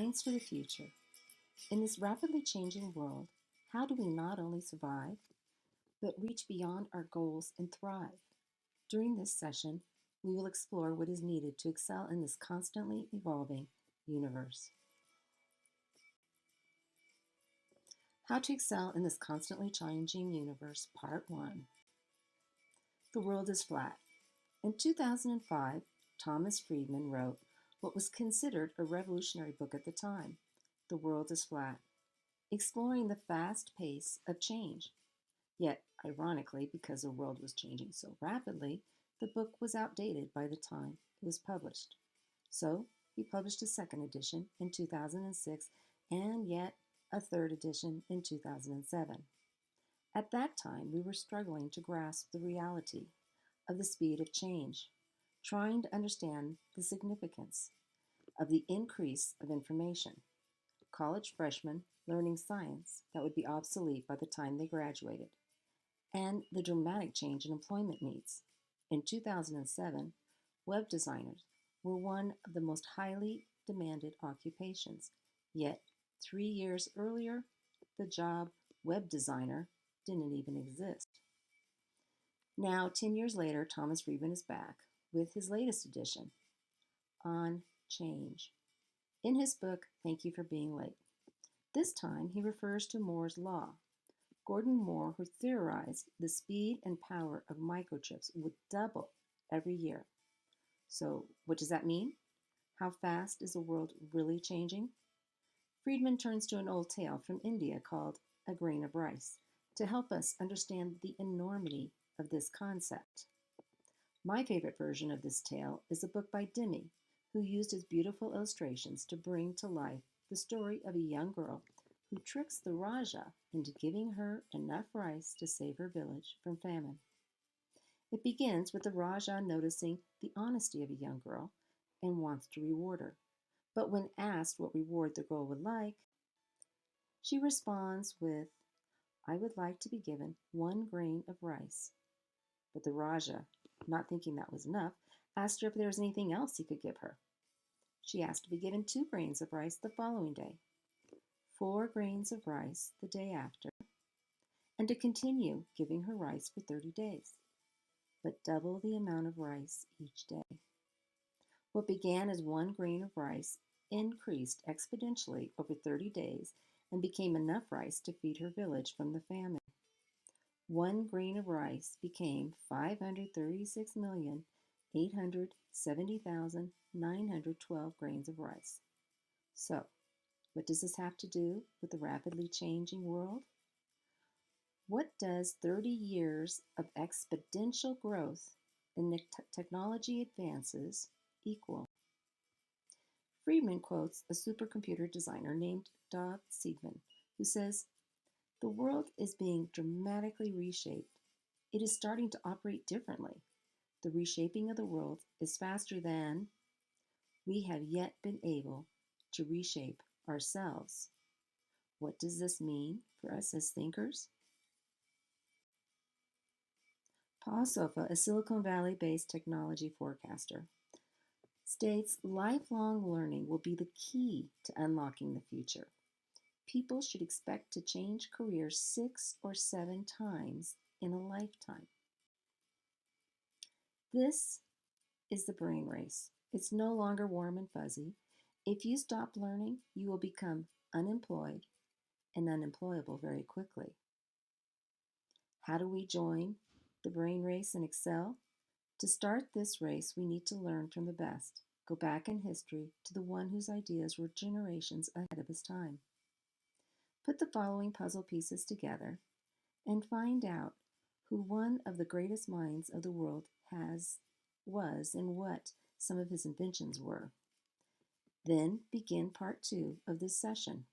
Science for the Future. In this rapidly changing world, how do we not only survive, but reach beyond our goals and thrive? During this session, we will explore what is needed to excel in this constantly evolving universe. How to excel in this constantly changing universe, Part 1. The world is flat. In 2005, Thomas Friedman wrote what was considered a revolutionary book at the time, The World is Flat, exploring the fast pace of change. Yet, ironically, because the world was changing so rapidly, the book was outdated by the time it was published. So, he published a second edition in 2006 and yet a third edition in 2007. At that time, we were struggling to grasp the reality of the speed of change, trying to understand the significance of the increase of information. College freshmen learning science that would be obsolete by the time they graduated, and the dramatic change in employment needs. In 2007, web designers were one of the most highly demanded occupations, yet 3 years earlier, the job web designer didn't even exist. Now, 10 years later, Thomas Friedman is back with his latest edition, On Change. In his book, Thank You for Being Late. This time, he refers to Moore's Law. Gordon Moore, who theorized the speed and power of microchips would double every year. So, what does that mean? How fast is the world really changing? Friedman turns to an old tale from India called A Grain of Rice to help us understand the enormity of this concept. My favorite version of this tale is a book by Dimi, who used his beautiful illustrations to bring to life the story of a young girl who tricks the Raja into giving her enough rice to save her village from famine. It begins with the Raja noticing the honesty of a young girl and wants to reward her. But when asked what reward the girl would like, she responds with, I would like to be given 1 grain of rice. But the Raja, not thinking that was enough, asked her if there was anything else he could give her. She asked to be given 2 grains of rice the following day, 4 grains of rice the day after, and to continue giving her rice for 30 days, but double the amount of rice each day. What began as 1 grain of rice increased exponentially over 30 days and became enough rice to feed her village from the famine. 1 grain of rice became 536,870,912 grains of rice. So, what does this have to do with the rapidly changing world? What does 30 years of exponential growth in technology advances equal? Friedman quotes a supercomputer designer named Dov Seidman, who says, the world is being dramatically reshaped. It is starting to operate differently. The reshaping of the world is faster than we have yet been able to reshape ourselves. What does this mean for us as thinkers? Paul Sofa, a Silicon Valley-based technology forecaster, states lifelong learning will be the key to unlocking the future. People should expect to change careers 6 or 7 times in a lifetime. This is the brain race. It's no longer warm and fuzzy. If you stop learning, you will become unemployed and unemployable very quickly. How do we join the brain race and excel? To start this race, we need to learn from the best. Go back in history to the one whose ideas were generations ahead of his time. Put the following puzzle pieces together and find out who one of the greatest minds of the world was and what some of his inventions were. Then begin part 2 of this session.